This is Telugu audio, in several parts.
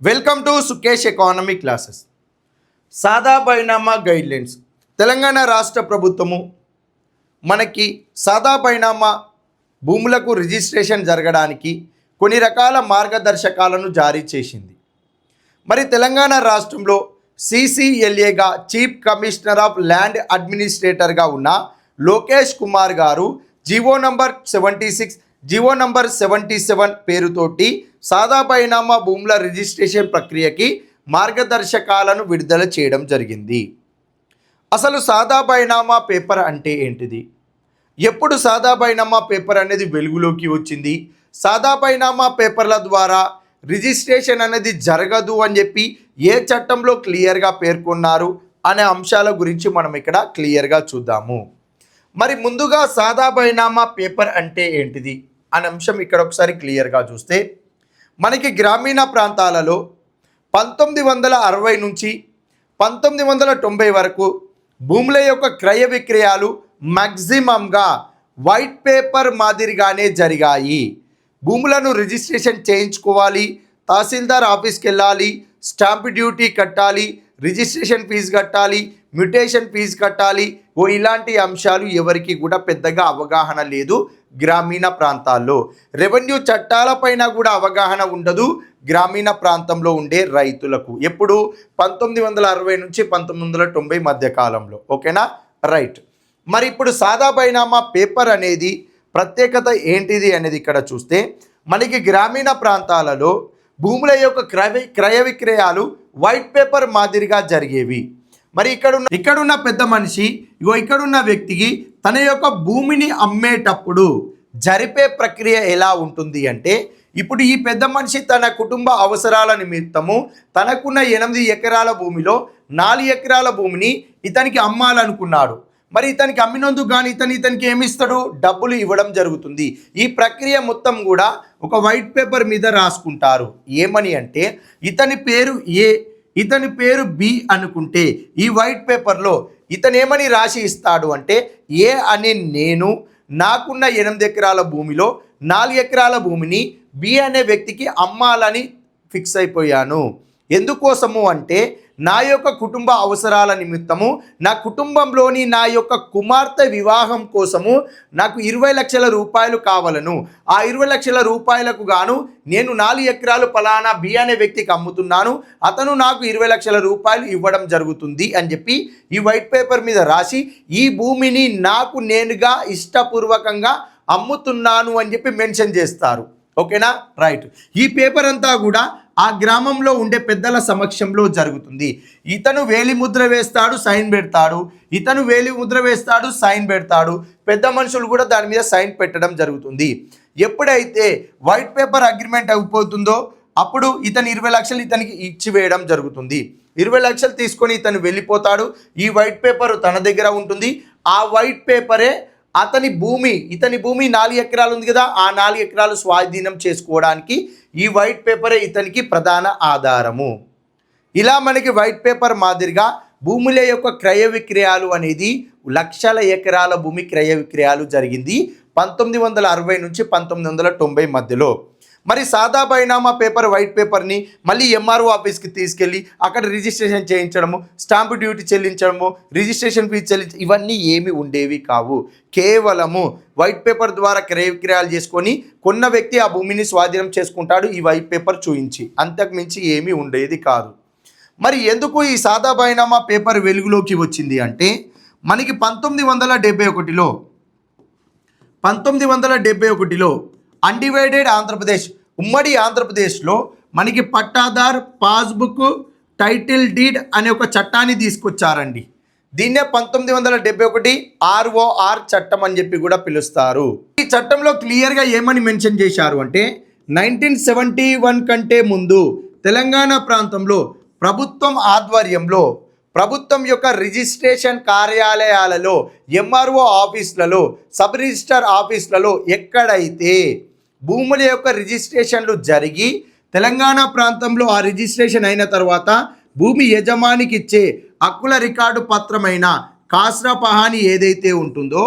Welcome to Sukesh economy classes. సాదా బైనామా గైడ్లైన్స్. తెలంగాణ రాష్ట్ర ప్రభుత్వము మనకి సాదా బైనామా భూములకు రిజిస్ట్రేషన్ జరగడానికి కొన్ని రకాల మార్గదర్శకాలను జారీ చేసింది. మరి తెలంగాణ రాష్ట్రంలో సిసిఎల్ఏగా చీఫ్ కమిషనర్ ఆఫ్ ల్యాండ్ అడ్మినిస్ట్రేటర్గా ఉన్న లోకేష్ కుమార్ గారు జీవో నంబర్ 76 జీవో నంబర్ 77 పేరుతోటి సాదా బైనామా భూముల రిజిస్ట్రేషన్ ప్రక్రియకి మార్గదర్శకాలను విడుదల చేయడం జరిగింది. అసలు సాదా బైనామా పేపర్ అంటే ఏంటిది? ఎప్పుడు సాదా బైనామా పేపర్ అనేది వెలుగులోకి వచ్చింది? సాదా బైనామా పేపర్ల ద్వారా రిజిస్ట్రేషన్ అనేది జరగదు అని చెప్పి ఏ చట్టంలో క్లియర్గా పేర్కొన్నారు అనే అంశాల గురించి మనం ఇక్కడ క్లియర్గా చూద్దాము. మరి ముందుగా సాదా బైనామా పేపర్ అంటే ఏంటిది అనే అంశం ఇక్కడ ఒకసారి క్లియర్గా చూస్తే, మనకి గ్రామీణ ప్రాంతాలలో 1960 నుంచి 1990 వరకు భూముల యొక్క క్రయ విక్రయాలు మ్యాక్సిమంగా వైట్ పేపర్ మాదిరిగానే జరిగాయి. భూములను రిజిస్ట్రేషన్ చేయించుకోవాలి, తహసీల్దార్ ఆఫీస్కి వెళ్ళాలి, స్టాంప్ డ్యూటీ కట్టాలి, రిజిస్ట్రేషన్ ఫీజు కట్టాలి, మ్యూటేషన్ ఫీజు కట్టాలి. ఇలాంటి అంశాలు ఎవరికి కూడా పెద్దగా అవగాహన లేదు. గ్రామీణ ప్రాంతాల్లో రెవెన్యూ చట్టాలపైన కూడా అవగాహన ఉండదు గ్రామీణ ప్రాంతంలో ఉండే రైతులకు. ఎప్పుడు 1960 నుంచి 1990 మధ్య కాలంలో. ఓకేనా, రైట్. మరి ఇప్పుడు సాదా బైనామా పేపర్ అనేది ప్రత్యేకత ఏంటిది అనేది ఇక్కడ చూస్తే, మనకి గ్రామీణ ప్రాంతాలలో భూముల యొక్క క్రయ విక్రయాలు వైట్ పేపర్ మాదిరిగా జరిగేవి. మరి ఇక్కడున్న పెద్ద మనిషి ఇక్కడున్న వ్యక్తికి తన యొక్క భూమిని అమ్మేటప్పుడు జరిపే ప్రక్రియ ఎలా ఉంటుంది అంటే, ఇప్పుడు ఈ పెద్ద మనిషి తన కుటుంబ అవసరాల నిమిత్తము తనకున్న 8 ఎకరాల భూమిలో 4 ఎకరాల భూమిని ఇతనికి అమ్మాలనుకున్నాడు. మరి ఇతనికి అమ్మినందుకు కానీ ఇతనికి ఏమిస్తాడు? డబ్బులు ఇవ్వడం జరుగుతుంది. ఈ ప్రక్రియ మొత్తం కూడా ఒక వైట్ పేపర్ మీద రాసుకుంటారు. ఏమని అంటే, ఇతని పేరు ఏ, ఇతని పేరు బి అనుకుంటే ఈ వైట్ పేపర్లో ఇతను ఏమని రాసి ఇస్తాడు అంటే, ఏ అనే నేను నాకున్న 8 ఎకరాల భూమిలో 4 ఎకరాల భూమిని బి అనే వ్యక్తికి అమ్మాలని ఫిక్స్ అయిపోయాను. ఎందుకోసము అంటే, నా యొక్క కుటుంబ అవసరాల నిమిత్తము నా కుటుంబంలోని నా యొక్క కుమార్తె వివాహం కోసము నాకు 20 లక్షల రూపాయలు కావాలను. ఆ 20 లక్షల రూపాయలకు గాను నేను 4 ఎకరాలు పలానా బి అనే వ్యక్తికి అమ్ముతున్నాను, అతను నాకు 20 లక్షల రూపాయలు ఇవ్వడం జరుగుతుంది అని చెప్పి ఈ వైట్ పేపర్ మీద రాసి ఈ భూమిని నాకు నేనుగా ఇష్టపూర్వకంగా అమ్ముతున్నాను అని చెప్పి మెన్షన్ చేస్తారు. ఓకేనా, రైట్. ఈ పేపర్ అంతా కూడా ఆ గ్రామంలో ఉండే పెద్దల సమక్షంలో జరుగుతుంది. ఇతను వేలి ముద్ర వేస్తాడు, సైన్ పెడతాడు, ఇతను వేలి ముద్ర వేస్తాడు, సైన్ పెడతాడు. పెద్ద మనుషులు కూడా దాని మీద సైన్ పెట్టడం జరుగుతుంది. ఎప్పుడైతే వైట్ పేపర్ అగ్రిమెంట్ అయిపోతుందో అప్పుడు ఇతను 20 లక్షలు ఇతనికి ఇచ్చివేయడం జరుగుతుంది. 20 లక్షలు తీసుకొని ఇతను వెళ్ళిపోతాడు. ఈ వైట్ పేపర్ తన దగ్గర ఉంటుంది. ఆ వైట్ పేపరే ఇతని భూమి 4 ఎకరాలు ఉంది కదా, ఆ 4 ఎకరాలు స్వాధీనం చేసుకోవడానికి ఈ వైట్ పేపరే ఇతనికి ప్రధాన ఆధారము. ఇలా మనకి వైట్ పేపర్ మాదిరిగా భూముల యొక్క క్రయ విక్రయాలు అనేది లక్షల ఎకరాల భూమి క్రయ విక్రయాలు జరిగింది 1960 నుంచి 1990 మధ్యలో. మరి సాదా బైనామా పేపర్ వైట్ పేపర్ని మళ్ళీ ఎంఆర్ఓ ఆఫీస్కి తీసుకెళ్ళి అక్కడ రిజిస్ట్రేషన్ చేయించడము, స్టాంప్ డ్యూటీ చెల్లించడము, రిజిస్ట్రేషన్ ఫీజు చెల్లించడం ఇవన్నీ ఏమి ఉండేవి కావు. కేవలము వైట్ పేపర్ ద్వారా క్రయ విక్రయాలు చేసుకొని కొన్న వ్యక్తి ఆ భూమిని స్వాధీనం చేసుకుంటాడు ఈ వైట్ పేపర్ చూయించి. అంతకుమించి ఏమీ ఉండేది కాదు. మరి ఎందుకు ఈ సాదా బైనామా పేపర్ వెలుగులోకి వచ్చింది అంటే, మనకి 1971లో అన్డివైడెడ్ ఆంధ్రప్రదేశ్, ఉమ్మడి ఆంధ్రప్రదేశ్లో మనకి పట్టాదార్ పాస్బుక్ టైటిల్ డీడ్ అనే ఒక చట్టాన్ని తీసుకొచ్చారండి. దీన్నే 1971 ROR చట్టం అని చెప్పి కూడా పిలుస్తారు. ఈ చట్టంలో క్లియర్గా ఏమని మెన్షన్ చేశారు అంటే, 1971 కంటే ముందు తెలంగాణ ప్రాంతంలో ప్రభుత్వం ఆధ్వర్యంలో ప్రభుత్వం యొక్క రిజిస్ట్రేషన్ కార్యాలయాలలో, ఎంఆర్ఓ ఆఫీసులలో, సబ్ రిజిస్టర్ ఆఫీసులలో ఎక్కడైతే భూముల యొక్క రిజిస్ట్రేషన్లు జరిగి తెలంగాణ ప్రాంతంలో ఆ రిజిస్ట్రేషన్ అయిన తర్వాత భూమి యజమానికి ఇచ్చే హక్కుల రికార్డు పత్రమైన కాస్రా పహాని ఏదైతే ఉంటుందో,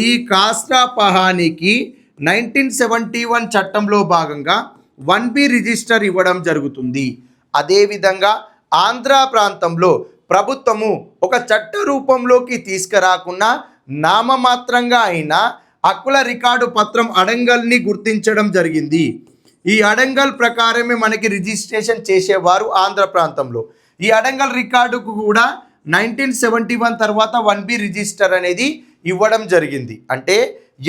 ఈ కాస్రా పహానికి 1971 చట్టంలో భాగంగా 1B రిజిస్టర్ ఇవ్వడం జరుగుతుంది. అదేవిధంగా ఆంధ్ర ప్రాంతంలో ప్రభుత్వము ఒక చట్ట రూపంలోకి తీసుకురాకుండా నామమాత్రంగా అయినా హక్కుల రికార్డు పత్రం అడంగల్ని గుర్తించడం జరిగింది. ఈ అడంగల్ ప్రకారమే మనకి రిజిస్ట్రేషన్ చేసేవారు ఆంధ్ర ప్రాంతంలో. ఈ అడంగల్ రికార్డుకు కూడా 1971 తర్వాత 1B రిజిస్టర్ అనేది ఇవ్వడం జరిగింది. అంటే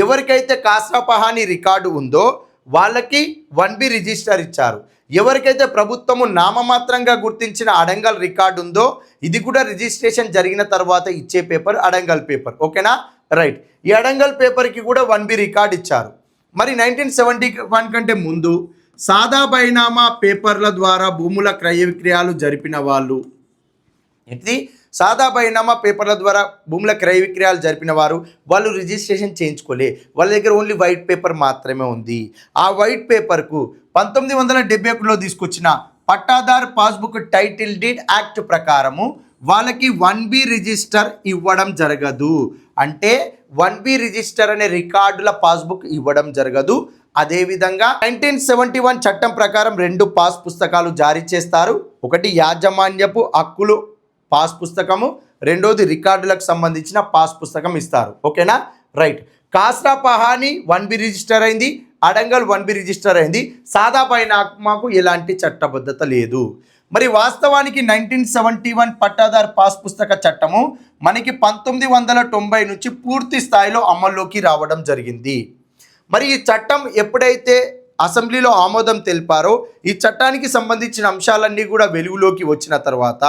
ఎవరికైతే కాస్రా పహానీ రికార్డు ఉందో వాళ్ళకి 1B రిజిస్టర్ ఇచ్చారు. ఎవరికైతే ప్రభుత్వము నామమాత్రంగా గుర్తించిన అడంగల్ రికార్డు ఉందో ఇది కూడా రిజిస్ట్రేషన్ జరిగిన తర్వాత ఇచ్చే పేపర్ అడంగల్ పేపర్. ఓకేనా, రైట్. ఈ అడంగల్ పేపర్కి కూడా 1B రికార్డు ఇచ్చారు. మరి 1971 కంటే ముందు సాదా బైనామా పేపర్ల ద్వారా భూముల క్రయ విక్రయాలు జరిపిన వాళ్ళు, ఇది సాదా బైనామా పేపర్ల ద్వారా భూముల క్రయ విక్రయాలు జరిపిన వాళ్ళు రిజిస్ట్రేషన్ చేయించుకోలే. వాళ్ళ దగ్గర ఓన్లీ వైట్ పేపర్ మాత్రమే ఉంది. ఆ వైట్ పేపర్కు 1971లో తీసుకొచ్చిన Pattadar passbook title deed act ప్రకారము వాళ్ళకి 1B రిజిస్టర్ ఇవ్వడం జరగదు. అంటే 1B రిజిస్టర్ అనే రికార్డుల పాస్బుక్ ఇవ్వడం జరగదు. అదేవిధంగా 1971 చట్టం ప్రకారం 2 పాస్ పుస్తకాలు జారీ చేస్తారు. ఒకటి యాజమాన్యపు హక్కులు పాస్ పుస్తకము, రెండోది రికార్డులకు సంబంధించిన పాస్ పుస్తకం ఇస్తారు. ఓకేనా, రైట్. కాస్రా పహానీ 1B రిజిస్టర్ అయింది, అడంగల్ 1B రిజిస్టర్ అయింది. సాదా బైనామాకు ఎలాంటి చట్టబద్ధత లేదు. మరి వాస్తవానికి 1971 పట్టాదార్ పాస్ పుస్తక చట్టము మనకి 1990 నుంచి పూర్తి స్థాయిలో అమల్లోకి రావడం జరిగింది. మరి ఈ చట్టం ఎప్పుడైతే అసెంబ్లీలో ఆమోదం తెలిపారో ఈ చట్టానికి సంబంధించిన అంశాలన్నీ కూడా వెలుగులోకి వచ్చిన తర్వాత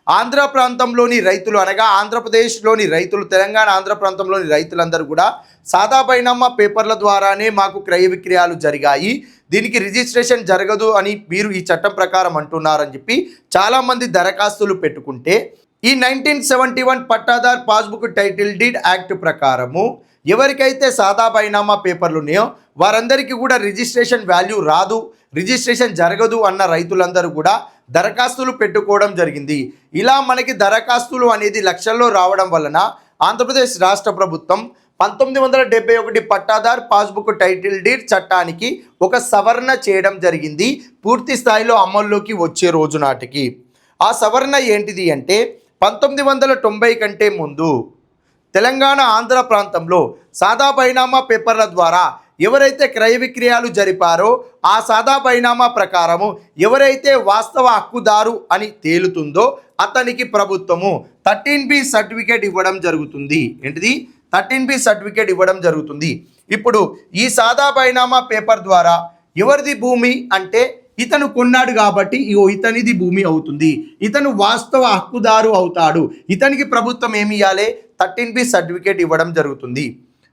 ఆంధ్ర ప్రాంతంలోని రైతులు అనగా ఆంధ్రప్రదేశ్లోని రైతులు, తెలంగాణ ఆంధ్ర ప్రాంతంలోని రైతులందరూ కూడా సాదా బైనామా పేపర్ల ద్వారానే మాకు క్రయ విక్రయాలు జరిగాయి, దీనికి రిజిస్ట్రేషన్ జరగదు అని మీరు ఈ చట్టం ప్రకారం అంటున్నారని చెప్పి చాలామంది దరఖాస్తులు పెట్టుకుంటే ఈ 1971 Pattadar passbook title deed act ప్రకారము ఎవరికైతే సాదా బైనామా పేపర్లు ఉన్నాయో వారందరికీ కూడా రిజిస్ట్రేషన్ వాల్యూ రాదు, రిజిస్ట్రేషన్ జరగదు అన్న రైతులందరూ కూడా దరఖాస్తులు పెట్టుకోవడం జరిగింది. ఇలా మనకి దరఖాస్తులు అనేది లక్షల్లో రావడం వలన ఆంధ్రప్రదేశ్ రాష్ట్ర ప్రభుత్వం 1971 పట్టాదార్ పాస్బుక్ టైటిల్ డీడ్ చట్టానికి ఒక సవరణ చేయడం జరిగింది పూర్తి స్థాయిలో అమల్లోకి వచ్చే రోజు నాటికి. ఆ సవరణ ఏంటిది అంటే 1990 కంటే ముందు తెలంగాణ ఆంధ్ర ప్రాంతంలో సాదా బైనామా పేపర్ల ద్వారా ఎవరైతే క్రయ విక్రయాలు జరిపారో ఆ సాదా బైనామా ప్రకారము ఎవరైతే వాస్తవ హక్కుదారు అని తేలుతుందో అతనికి ప్రభుత్వము 13B సర్టిఫికేట్ ఇవ్వడం జరుగుతుంది. ఏంటిది? 13B సర్టిఫికేట్ ఇవ్వడం జరుగుతుంది. ఇప్పుడు ఈ సాదా బైనామా పేపర్ ద్వారా ఎవరిది భూమి అంటే ఇతను కొన్నాడు కాబట్టి ఇతనిది భూమి అవుతుంది, ఇతను వాస్తవ హక్కుదారు అవుతాడు, ఇతనికి ప్రభుత్వం ఏమి ఇవ్వాలి? 13B సర్టిఫికేట్ ఇవ్వడం జరుగుతుంది.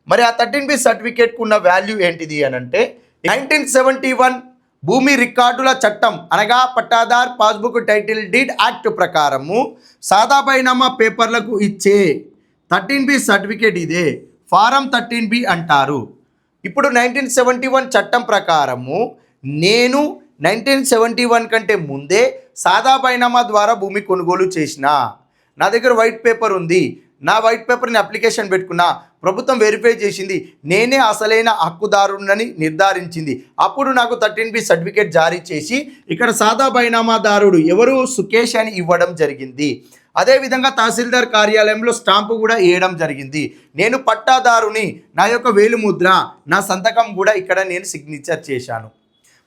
మరి ఆ 13B సర్టిఫికేట్కు ఉన్న వాల్యూ ఏంటిది అని అంటే 1971 భూమి రికార్డుల చట్టం అనగా Pattadar passbook title deed act ప్రకారము సాదా బైనామా పేపర్లకు ఇచ్చే 13B సర్టిఫికేట్ ఇదే, ఫారం 13B అంటారు. ఇప్పుడు 1971 చట్టం ప్రకారము నేను 1971 కంటే ముందే సాదా బైనామా ద్వారా భూమి కొనుగోలు చేసిన, నా దగ్గర వైట్ పేపర్ ఉంది, నా వైట్ పేపర్ని అప్లికేషన్ పెట్టుకున్నా, ప్రభుత్వం వెరిఫై చేసింది, నేనే అసలైన హక్కుదారునని నిర్ధారించింది, అప్పుడు నాకు 13B సర్టిఫికేట్ జారీ చేసి ఇక్కడ సాదా బైనామాదారుడు ఎవరు సుకేష్ అని ఇవ్వడం జరిగింది. అదేవిధంగా తహసీల్దార్ కార్యాలయంలో స్టాంపు కూడా వేయడం జరిగింది. నేను పట్టాదారుని, నా యొక్క వేలిముద్ర, నా సంతకం కూడా ఇక్కడ నేను సిగ్నేచర్ చేశాను.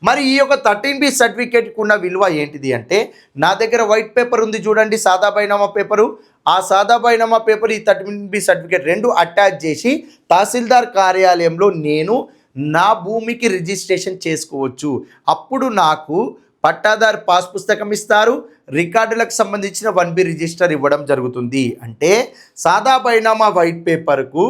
మరి ఈ యొక్క 13B సర్టిఫికేట్కి ఉన్న విలువ ఏంటిది అంటే నా దగ్గర వైట్ పేపర్ ఉంది చూడండి, సాదా బైనామా పేపరు, ఆ సాదా బైనామా పేపర్ ఈ 13B సర్టిఫికేట్ రెండు అటాచ్ చేసి తహసీల్దార్ కార్యాలయంలో నేను నా భూమికి రిజిస్ట్రేషన్ చేసుకోవచ్చు. అప్పుడు నాకు పట్టాదార్ పాస్ పుస్తకం ఇస్తారు, రికార్డులకు సంబంధించిన 1B రిజిస్టర్ ఇవ్వడం జరుగుతుంది. అంటే సాదా బైనామా వైట్ పేపర్కు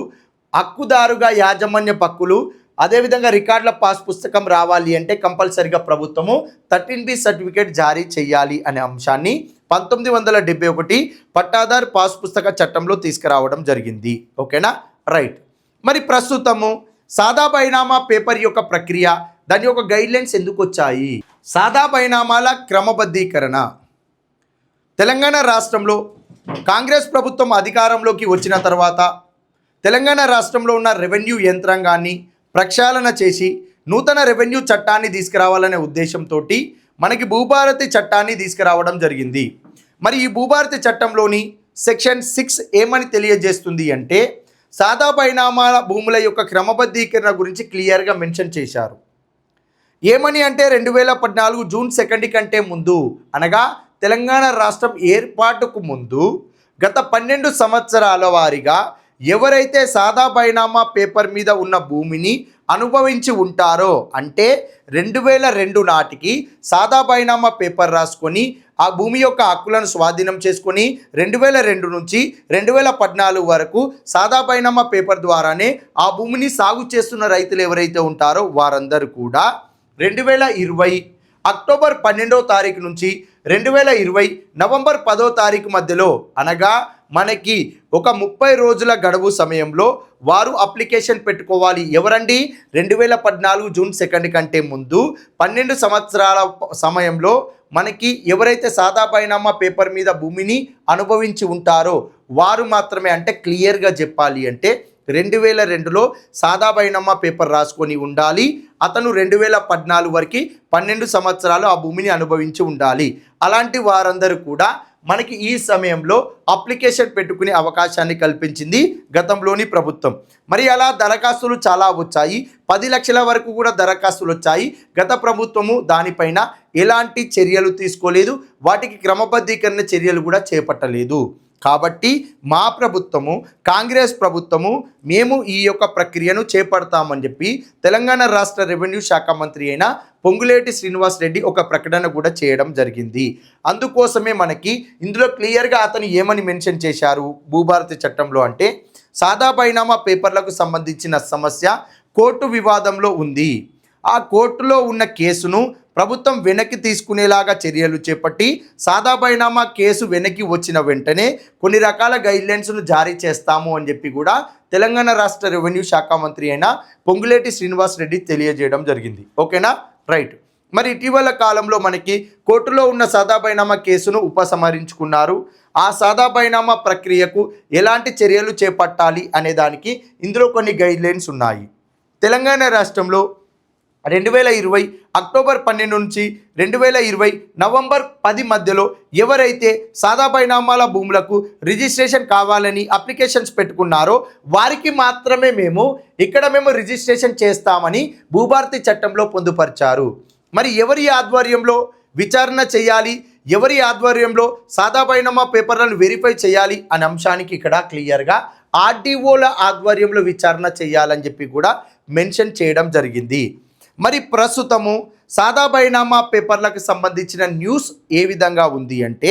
హక్కుదారుగా యాజమాన్య హక్కులు అదేవిధంగా రికార్డుల పాస్ పుస్తకం రావాలి అంటే కంపల్సరిగా ప్రభుత్వము 13B సర్టిఫికేట్ జారీ చేయాలి అనే అంశాన్ని 1971 పట్టాదార్ పాస్ పుస్తక చట్టంలో తీసుకురావడం జరిగింది. ఓకేనా, రైట్. మరి ప్రస్తుతము సాదా బైనామా పేపర్ యొక్క ప్రక్రియ, దాని యొక్క గైడ్లైన్స్ ఎందుకు వచ్చాయి? సాదా బైనామాల క్రమబద్ధీకరణ. తెలంగాణ రాష్ట్రంలో కాంగ్రెస్ ప్రభుత్వం అధికారంలోకి వచ్చిన తర్వాత తెలంగాణ రాష్ట్రంలో ఉన్న రెవెన్యూ యంత్రాంగాన్ని ప్రక్షాళన చేసి నూతన రెవెన్యూ చట్టాన్ని తీసుకురావాలనే ఉద్దేశంతో మనకి భూభారతి చట్టాన్ని తీసుకురావడం జరిగింది. మరి ఈ భూభారతి చట్టంలోని సెక్షన్ 6 ఏమని తెలియజేస్తుంది అంటే సాదా పరిణామాల భూముల యొక్క క్రమబద్ధీకరణ గురించి క్లియర్గా మెన్షన్ చేశారు. ఏమని అంటే 2014 జూన్ 2 కంటే ముందు అనగా తెలంగాణ రాష్ట్రం ఏర్పాటుకు ముందు గత 12 సంవత్సరాల వారీగా ఎవరైతే సాదా బైనామా పేపర్ మీద ఉన్న భూమిని అనుభవించి ఉంటారో అంటే 2002 నాటికి సాదా బైనామా పేపర్ రాసుకొని ఆ భూమి యొక్క హక్కులను స్వాధీనం చేసుకొని 2002 నుంచి 2014 వరకు సాదా బైనామా పేపర్ ద్వారానే ఆ భూమిని సాగు చేస్తున్న రైతులు ఎవరైతే ఉంటారో వారందరూ కూడా 2020 అక్టోబర్ 12వ తారీఖు నుంచి 2020 నవంబర్ 10వ తారీఖు మధ్యలో అనగా మనకి ఒక 30 రోజుల గడువు సమయంలో వారు అప్లికేషన్ పెట్టుకోవాలి. ఎవరండి? 2014 జూన్ 2 కంటే ముందు 12 సంవత్సరాల సమయంలో మనకి ఎవరైతే సాదా బైనామా పేపర్ మీద భూమిని అనుభవించి ఉంటారో వారు మాత్రమే. అంటే క్లియర్గా చెప్పాలి అంటే 2002లో సాదా బైనామా పేపర్ రాసుకొని ఉండాలి. అతను 2014 వరకు 12 సంవత్సరాలు ఆ భూమిని అనుభవించి ఉండాలి. అలాంటి వారందరూ కూడా మనకి ఈ సమయంలో అప్లికేషన్ పెట్టుకునే అవకాశాన్ని కల్పించింది గతంలోని ప్రభుత్వం. మరి అలా దరఖాస్తులు చాలా వచ్చాయి. 10 లక్షల వరకు కూడా దరఖాస్తులు వచ్చాయి. గత ప్రభుత్వము దానిపైన ఎలాంటి చర్యలు తీసుకోలేదు. వాటికి క్రమబద్ధీకరణ చర్యలు కూడా చేపట్టలేదు. కాబట్టి మా ప్రభుత్వము కాంగ్రెస్ ప్రభుత్వము మేము ఈ యొక్క ప్రక్రియను చేపడతామని చెప్పి తెలంగాణ రాష్ట్ర రెవెన్యూ శాఖ మంత్రి అయిన పొంగులేటి శ్రీనివాస్ రెడ్డి ఒక ప్రకటన కూడా చేయడం జరిగింది. అందుకోసమే మనకి ఇందులో క్లియర్గా అతను ఏమని మెన్షన్ చేశారు భూభారతి చట్టంలో అంటే సాదా బైనామా పేపర్లకు సంబంధించిన సమస్య కోర్టు వివాదంలో ఉంది. ఆ కోర్టులో ఉన్న కేసును ప్రభుత్వం వెనక్కి తీసుకునేలాగా చర్యలు చేపట్టి సాదా బైనామా కేసు వెనక్కి వచ్చిన వెంటనే కొన్ని రకాల గైడ్లైన్స్ను జారీ చేస్తాము అని చెప్పి కూడా తెలంగాణ రాష్ట్ర రెవెన్యూ శాఖ మంత్రి అయిన పొంగులేటి శ్రీనివాస్ రెడ్డి తెలియజేయడం జరిగింది. ఓకేనా, రైట్. మరి ఇటీవల కాలంలో మనకి కోర్టులో ఉన్న సాదా బైనామా కేసును ఉపసంహరించుకున్నారు. ఆ సాదా బైనామా ప్రక్రియకు ఎలాంటి చర్యలు చేపట్టాలి అనే దానికి ఇందులో కొన్ని గైడ్లైన్స్ ఉన్నాయి. తెలంగాణ రాష్ట్రంలో 2020 అక్టోబర్ 12 నుంచి 2020 నవంబర్ 10 మధ్యలో ఎవరైతే సాదా బైనామాల భూములకు రిజిస్ట్రేషన్ కావాలని అప్లికేషన్స్ పెట్టుకున్నారో వారికి మాత్రమే మేము రిజిస్ట్రేషన్ చేస్తామని భూభారతి చట్టంలో పొందుపరిచారు. మరి ఎవరి ఆధ్వర్యంలో విచారణ చేయాలి, ఎవరి ఆధ్వర్యంలో సాదా బైనామా పేపర్లను వెరిఫై చేయాలి అనే అంశానికి ఇక్కడ క్లియర్గా ఆర్డీఓల ఆధ్వర్యంలో విచారణ చేయాలని చెప్పి కూడా మెన్షన్ చేయడం జరిగింది. మరి ప్రస్తుతము సాదా బైనామా పేపర్లకు సంబంధించిన న్యూస్ ఏ విధంగా ఉంది అంటే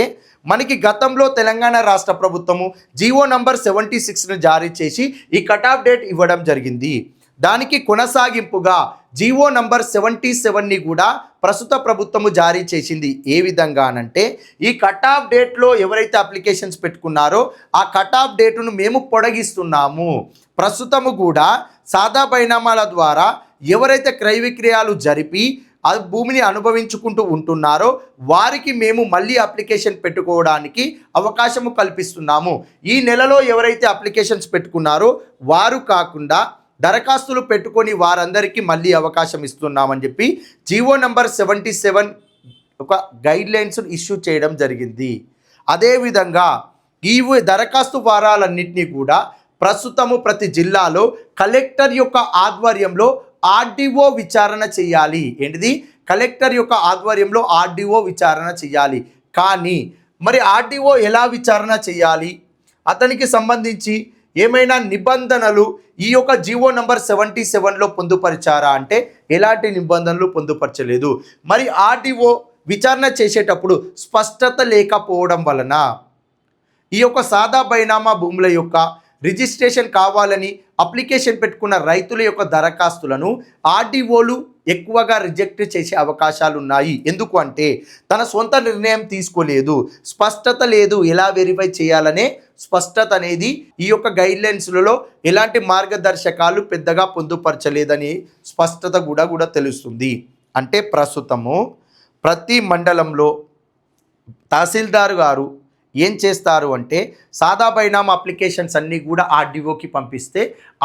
మనకి గతంలో తెలంగాణ రాష్ట్ర ప్రభుత్వము జీవో నంబర్ 76ను జారీ చేసి ఈ కట్ ఆఫ్ డేట్ ఇవ్వడం జరిగింది. దానికి కొనసాగింపుగా జీవో నంబర్ 77ని కూడా ప్రస్తుత ప్రభుత్వము జారీ చేసింది. ఏ విధంగా అనంటే ఈ కట్ ఆఫ్ డేట్లో ఎవరైతే అప్లికేషన్స్ పెట్టుకున్నారో ఆ కట్ ఆఫ్ డేటును మేము పొడిగిస్తున్నాము. ప్రస్తుతము కూడా సాదా బైనామాల ద్వారా ఎవరైతే క్రయ విక్రయాలు జరిపి ఆ భూమిని అనుభవించుకుంటూ ఉంటున్నారో వారికి మేము మళ్ళీ అప్లికేషన్ పెట్టుకోవడానికి అవకాశము కల్పిస్తున్నాము. ఈ నెలలో ఎవరైతే అప్లికేషన్స్ పెట్టుకున్నారో వారు కాకుండా దరఖాస్తులు పెట్టుకొని వారందరికీ మళ్ళీ అవకాశం ఇస్తున్నామని చెప్పి జీవో నంబర్ 77 ఒక గైడ్లైన్స్ ఇష్యూ చేయడం జరిగింది. అదేవిధంగా ఈ దరఖాస్తు వారాలన్నింటినీ కూడా ప్రస్తుతము ప్రతి జిల్లాలో కలెక్టర్ యొక్క ఆధ్వర్యంలో ఆర్డీఓ విచారణ చేయాలి. ఏంటిది? కలెక్టర్ యొక్క ఆధ్వర్యంలో ఆర్డీఓ విచారణ చేయాలి. కానీ మరి ఆర్డీఓ ఎలా విచారణ చేయాలి, అతనికి సంబంధించి ఏమైనా నిబంధనలు ఈ యొక్క జీవో నంబర్ 77లో పొందుపరిచారా అంటే ఎలాంటి నిబంధనలు పొందుపరచలేదు. మరి ఆర్డీఓ విచారణ చేసేటప్పుడు స్పష్టత లేకపోవడం వలన ఈ యొక్క సాదా బైనామా భూముల యొక్క రిజిస్ట్రేషన్ కావాలని అప్లికేషన్ పెట్టుకున్న రైతుల యొక్క దరఖాస్తులను ఆర్డీఓలు ఎక్కువగా రిజెక్ట్ చేసే అవకాశాలు ఉన్నాయి. ఎందుకు అంటే తన సొంత నిర్ణయం తీసుకోలేదు, స్పష్టత లేదు, ఎలా వెరిఫై చేయాలనే స్పష్టత అనేది ఈ యొక్క గైడ్లైన్స్లలో ఎలాంటి మార్గదర్శకాలు పెద్దగా పొందుపరచలేదని స్పష్టత కూడా తెలుస్తుంది. అంటే ప్రస్తుతము ప్రతి మండలంలో తహసీల్దార్ గారు ఏం చేస్తారు అంటే సాదా బైనామా అప్లికేషన్స్ అన్నీ కూడా ఆర్డీఓకి పంపిస్తే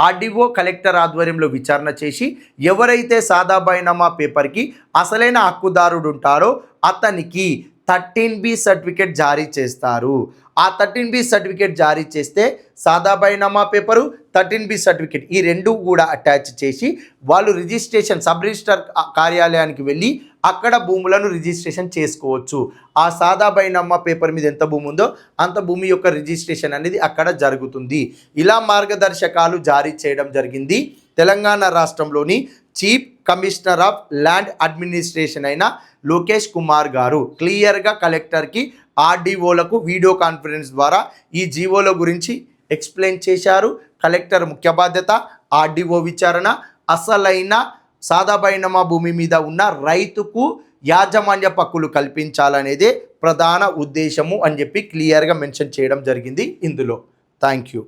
ఆర్డీఓ కలెక్టర్ ఆధ్వర్యంలో విచారణ చేసి ఎవరైతే సాదా బైనామా పేపర్కి అసలైన హక్కుదారుడు ఉంటారో అతనికి 13B సర్టిఫికేట్ జారీ చేస్తారు. ఆ 13B సర్టిఫికేట్ జారీ చేస్తే సాదా బైనామా పేపరు 13B సర్టిఫికేట్ ఈ రెండు కూడా అటాచ్ చేసి వాళ్ళు రిజిస్ట్రేషన్ సబ్ రిజిస్టర్ కార్యాలయానికి వెళ్ళి అక్కడ భూములను రిజిస్ట్రేషన్ చేసుకోవచ్చు. ఆ సాదా బైనామా పేపర్ మీద ఎంత భూమి ఉందో అంత భూమి యొక్క రిజిస్ట్రేషన్ అనేది అక్కడ జరుగుతుంది. ఇలా మార్గదర్శకాలు జారీ చేయడం జరిగింది తెలంగాణ రాష్ట్రంలోని chief commissioner of land administration అయిన లోకేష్ కుమార్ గారు క్లియర్గా కలెక్టర్కి ఆర్డీఓలకు వీడియో కాన్ఫరెన్స్ ద్వారా ఈ జీవోల గురించి ఎక్స్ప్లెయిన్ చేశారు. కలెక్టర్ ముఖ్య బాధ్యత ఆర్డీఓ విచారణ, అసలైన సాదా బైనామా భూమి మీద ఉన్న రైతుకు యాజమాన్య హక్కులు కల్పించాలనేదే ప్రధాన ఉద్దేశము అని చెప్పి క్లియర్గా మెన్షన్ చేయడం జరిగింది ఇందులో. Thank you.